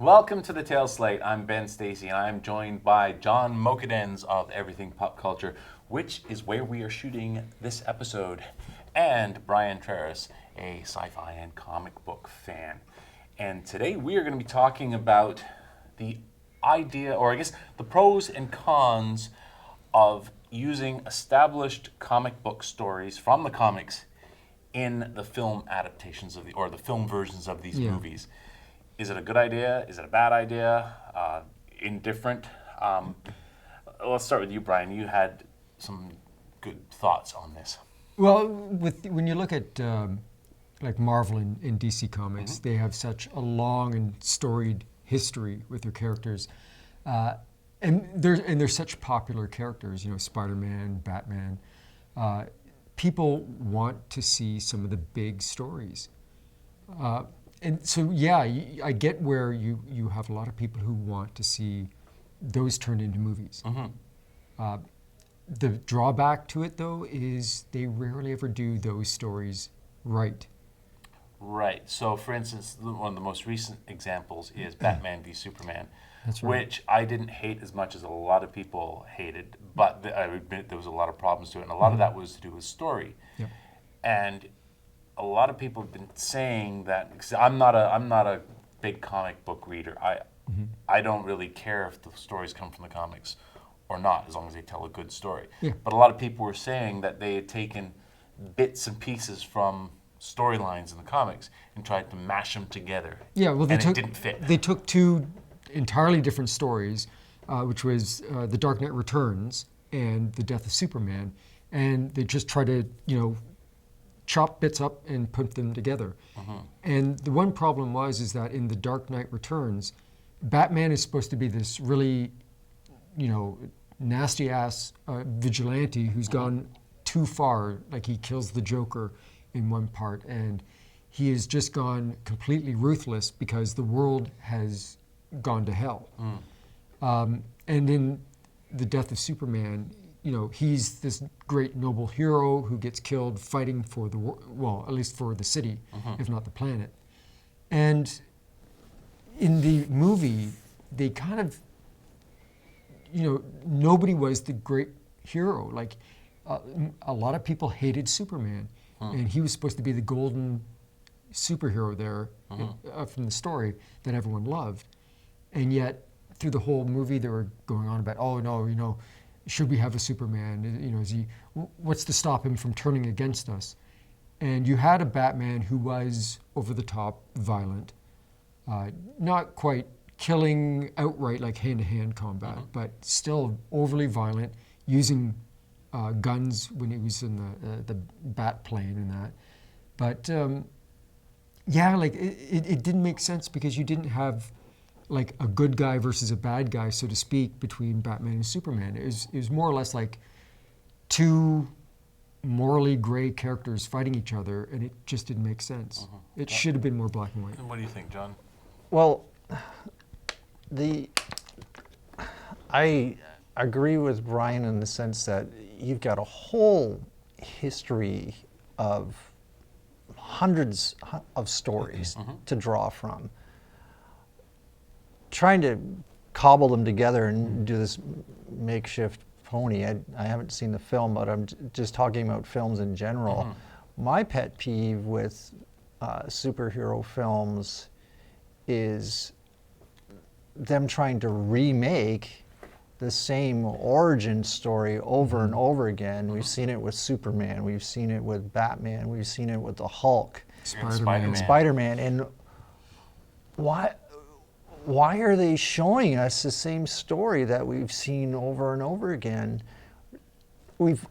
Welcome to the Tale Slate. I'm Ben Stacey, and I'm joined by John Mokedanz of Everything Pop Culture, which is where we are shooting this episode, and Brian Trerice, a sci-fi and comic book fan. And today we are going to be talking about the idea, or I guess the pros and cons of using established comic book stories from the comics in the film adaptations of or the film versions of these movies. Is it a good idea? Is it a bad idea? Indifferent? Let's start with you, Brian. You had some good thoughts on this. Well, when you look at like Marvel and DC Comics, they have such a long and storied history with their characters, and they're such popular characters. You know, Spider-Man, Batman. People want to see some of the big stories. And so, yeah, I get where you have a lot of people who want to see those turned into movies. The drawback to it, though, is they rarely ever do those stories right. Right. So, for instance, one of the most recent examples is Batman v Superman, That's right. which I didn't hate as much as a lot of people hated, but I admit there was a lot of problems to it, and a lot of that was to do with story. Yep. And a lot of people have been saying that, because I'm not a big comic book reader. I don't really care if the stories come from the comics or not, as long as they tell a good story. Yeah. But a lot of people were saying that they had taken bits and pieces from storylines in the comics and tried to mash them together. Yeah, well, it didn't fit. They took two entirely different stories, which was The Dark Knight Returns and The Death of Superman, and they just tried to, chop bits up and put them together. And the one problem is that in The Dark Knight Returns, Batman is supposed to be this really, nasty ass vigilante who's gone too far. Like, he kills the Joker in one part, and he has just gone completely ruthless because the world has gone to hell. And in The Death of Superman, he's this great noble hero who gets killed fighting for at least for the city, if not the planet. And in the movie, they kind of, nobody was the great hero. Like, a lot of people hated Superman, and he was supposed to be the golden superhero there from the story that everyone loved. And yet, through the whole movie, they were going on about, oh no, should we have a Superman? What's to stop him from turning against us? And you had a Batman who was over the top violent, not quite killing outright like hand-to-hand combat, but still overly violent, using guns when he was in the bat plane and that. But it didn't make sense because you didn't have like a good guy versus a bad guy, so to speak, between Batman and Superman. It was more or less like two morally gray characters fighting each other, and it just didn't make sense. It should have been more black and white. And what do you think, John? Well, I agree with Brian in the sense that you've got a whole history of hundreds of stories to draw from. Trying to cobble them together and do this makeshift pony. I haven't seen the film, but I'm just talking about films in general. My pet peeve with superhero films is them trying to remake the same origin story over and over again. We've seen it with Superman, we've seen it with Batman, we've seen it with the Hulk, Spider-Man, and why are they showing us the same story that we've seen over and over again? We've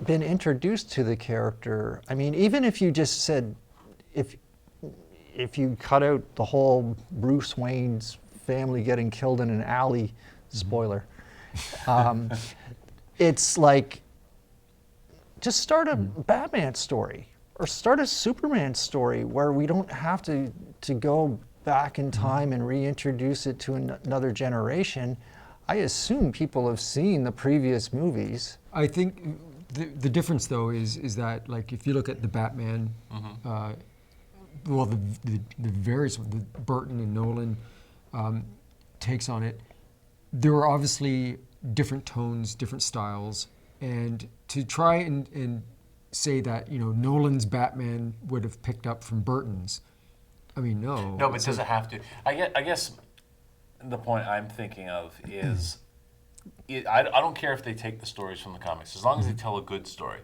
been introduced to the character. I mean, even if you just said, if you cut out the whole Bruce Wayne's family getting killed in an alley, spoiler, it's like, just start a Batman story or start a Superman story where we don't have to go back in time and reintroduce it to another generation. I assume people have seen the previous movies. I think the difference, though, is that, like, if you look at the Batman, the various, the Burton and Nolan takes on it. There are obviously different tones, different styles, and to try and say that Nolan's Batman would have picked up from Burton's, I mean, no. No, but does it have to? I guess the point I'm thinking of is, I don't care if they take the stories from the comics, as long as they tell a good story.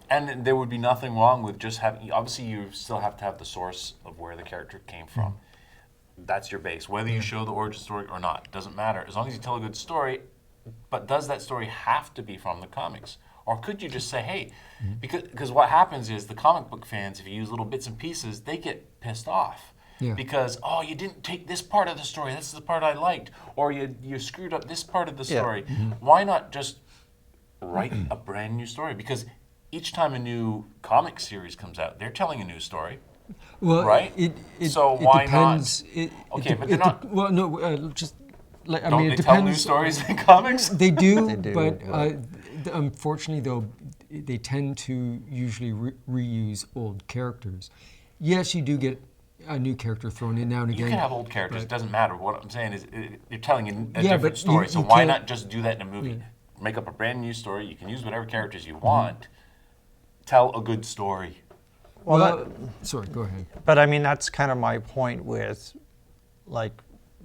And there would be nothing wrong with just having, obviously you still have to have the source of where the character came from. That's your base. Whether you show the origin story or not, doesn't matter. As long as you tell a good story, but does that story have to be from the comics? Or could you just say, hey, because what happens is the comic book fans, if you use little bits and pieces, they get pissed off. Yeah. Because, oh, you didn't take this part of the story, this is the part I liked. Or you screwed up this part of the story. Why not just write a brand new story? Because each time a new comic series comes out, they're telling a new story. Well, right? So why depends. not? Okay, but they're not. Well, no, just like Don't I mean, they it tell depends. new stories in comics? They do, They do, but but- unfortunately, though, they tend to usually reuse old characters. Yes, you do get a new character thrown in now and You again. can have old characters. It doesn't matter. What I'm saying is, you're telling a Yeah, different but story. you So why can't- not just do that in a movie? Make up a brand new story. You can use whatever characters you want. Tell a good story. Well, sorry, go ahead. But I mean, that's kind of my point with, like,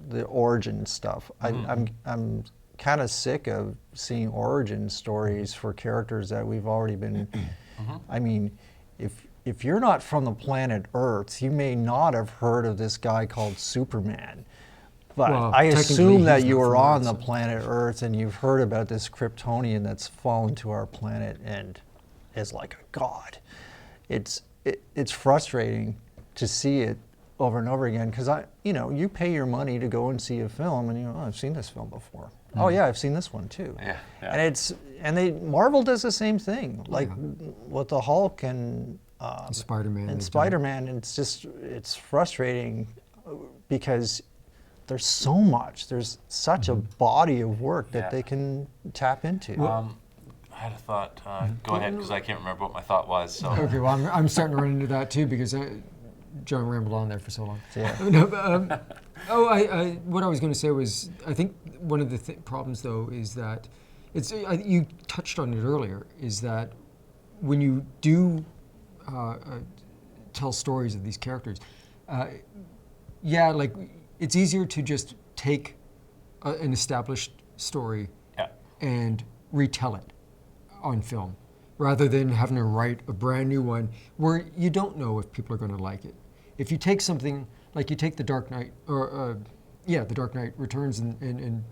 the origin stuff. I'm kind of sick of seeing origin stories for characters that we've already been. I mean, if you're not from the planet Earth, you may not have heard of this guy called Superman. But Well, I technically, assume that he's you not were from on Earth, the so- planet Earth and you've heard about this Kryptonian that's fallen to our planet and is like a god. It's frustrating to see it over and over again because you pay your money to go and see a film and oh, I've seen this film before. Oh yeah, I've seen this one too. Yeah. And Marvel does the same thing, like with the Hulk and Spider-Man. and Spider-Man. It's frustrating because there's so much. There's such a body of work that they can tap into. I had a thought. Go ahead, because I can't remember what my thought was. So. Okay, well, I'm starting to run into that too because John rambled on there for so long. Yeah. No, but, what I was going to say was, I think one of the problems though is that you touched on it earlier, is that when you do tell stories of these characters, like it's easier to just take an established story and retell it on film, rather than having to write a brand new one where you don't know if people are going to like it. If you take something like you take The Dark Knight, or The Dark Knight Returns, and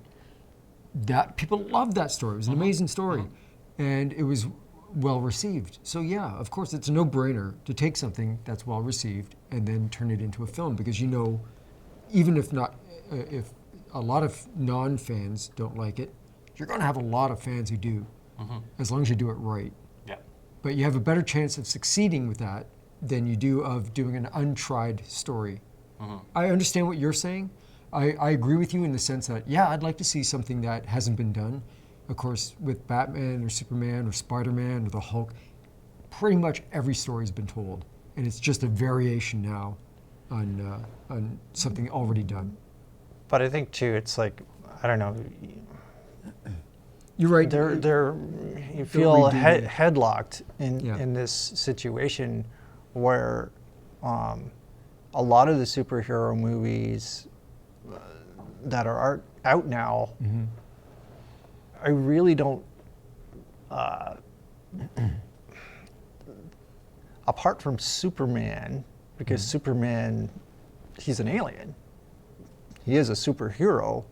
that people loved that story. It was an amazing story, and it was well received. So yeah, of course, it's a no-brainer to take something that's well received and then turn it into a film, because even if not, if a lot of non-fans don't like it, you're going to have a lot of fans who do, as long as you do it right. Yeah. But you have a better chance of succeeding with that than you do of doing an untried story. I understand what you're saying. I agree with you in the sense that, I'd like to see something that hasn't been done. Of course, with Batman or Superman or Spider-Man or the Hulk, pretty much every story's been told. And it's just a variation now on something already done. But I think too, it's like, I don't know. You're right. You feel redo it. headlocked in this situation where a lot of the superhero movies that are out now, I really don't. Apart from Superman, because Superman, he's an alien. He is a superhero,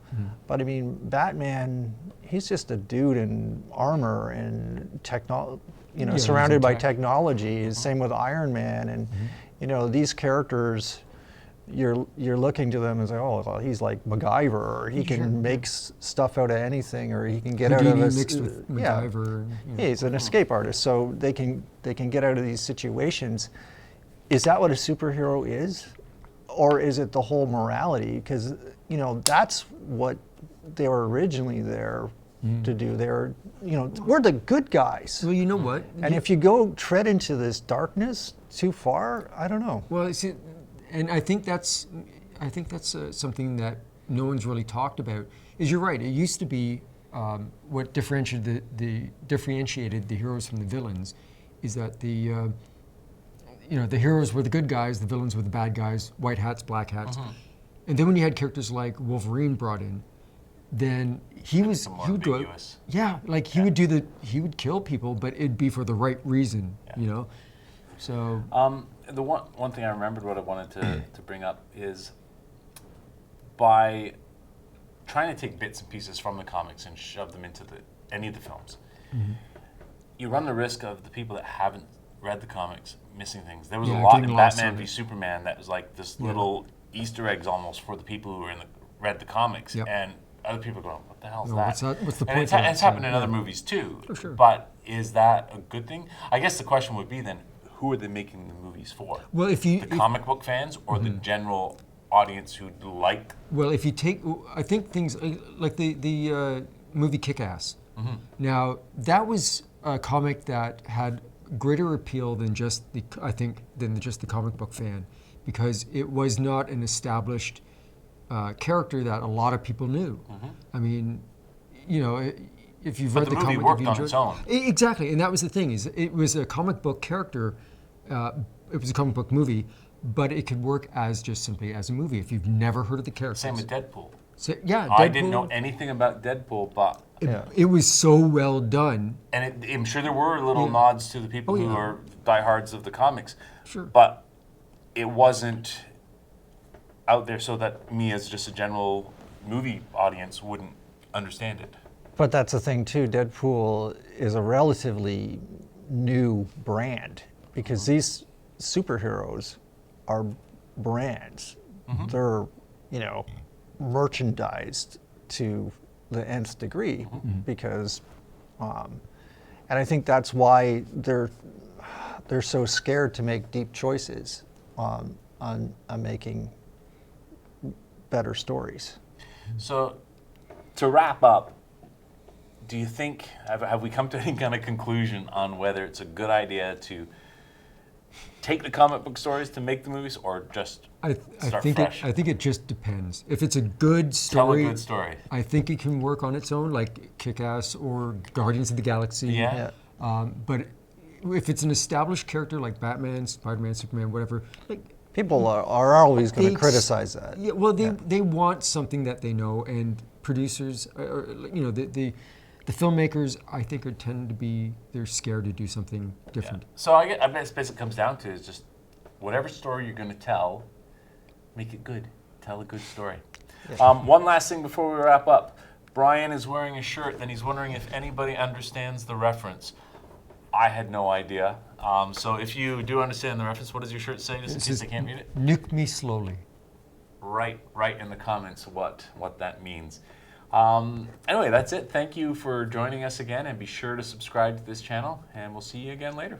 but I mean, Batman, he's just a dude in armor and surrounded by technology. Same with Iron Man, and these characters, you're looking to them and say, oh, well, he's like MacGyver, or he can make stuff out of anything, or he can get out of Houdini this. mixed with MacGyver. He's an escape artist, so they can get out of these situations. Is that what a superhero is? Or is it the whole morality? Because, that's what they were originally there to do. They're, we're the good guys. Well, you know what? And if you go tread into this darkness too far, I don't know. Well, see, and I think that's something that no one's really talked about is, you're right, it used to be what differentiated the heroes from the villains is that the heroes were the good guys, the villains were the bad guys, white hats, black hats. And then when you had characters like Wolverine brought in, then he would go out, he would kill people, but it'd be for the right reason, you know. So the one thing I remembered what I wanted to bring up is by trying to take bits and pieces from the comics and shove them into any of the films, you run the risk of the people that haven't read the comics missing things. There was a lot in Batman v Superman that was like this little Easter eggs almost for the people who read the comics, and other people are going, what the hell is that? What's the point? And it's happened in other movies too. For sure. But is that a good thing? I guess the question would be then, who are they making the movies for? Well, the comic book fans or the general audience who like? Well, if you take, I think things like the movie Kick-Ass. Now that was a comic that had greater appeal than just the comic book fan, because it was not an established character that a lot of people knew. I mean, you know, if you've read the comic, movie worked on its own. Exactly, and that was the thing, is it was a comic book character. It was a comic book movie, but it could work as just simply as a movie if you've never heard of the characters. Same with Deadpool. So, Deadpool, I didn't know anything about Deadpool, but it was so well done. And I'm sure there were little nods to the people who are diehards of the comics. Sure. But it wasn't out there so that me as just a general movie audience wouldn't understand it. But that's the thing too, Deadpool is a relatively new brand, because these superheroes are brands. They're, merchandised to the nth degree, because, and I think that's why they're so scared to make deep choices on making better stories. So, to wrap up, do you think, have we come to any kind of conclusion on whether it's a good idea to take the comic book stories to make the movies, or just start fresh? I think it just depends. If it's a good story, tell a good story. I think it can work on its own, like Kick-Ass or Guardians of the Galaxy. But if it's an established character like Batman, Spider-Man, Superman, whatever, like, people are always going to criticize that. Yeah, well, they want something that they know, and producers, the filmmakers, I think, they're scared to do something different. So I guess basically it comes down to is just whatever story you're going to tell, make it good. Tell a good story. One last thing before we wrap up. Brian is wearing a shirt, and he's wondering if anybody understands the reference. I had no idea. So if you do understand the reference, what does your shirt say, just in case I can't read it? Nuke me slowly. Write in the comments what that means. Anyway, that's it. Thank you for joining us again, and be sure to subscribe to this channel, and we'll see you again later.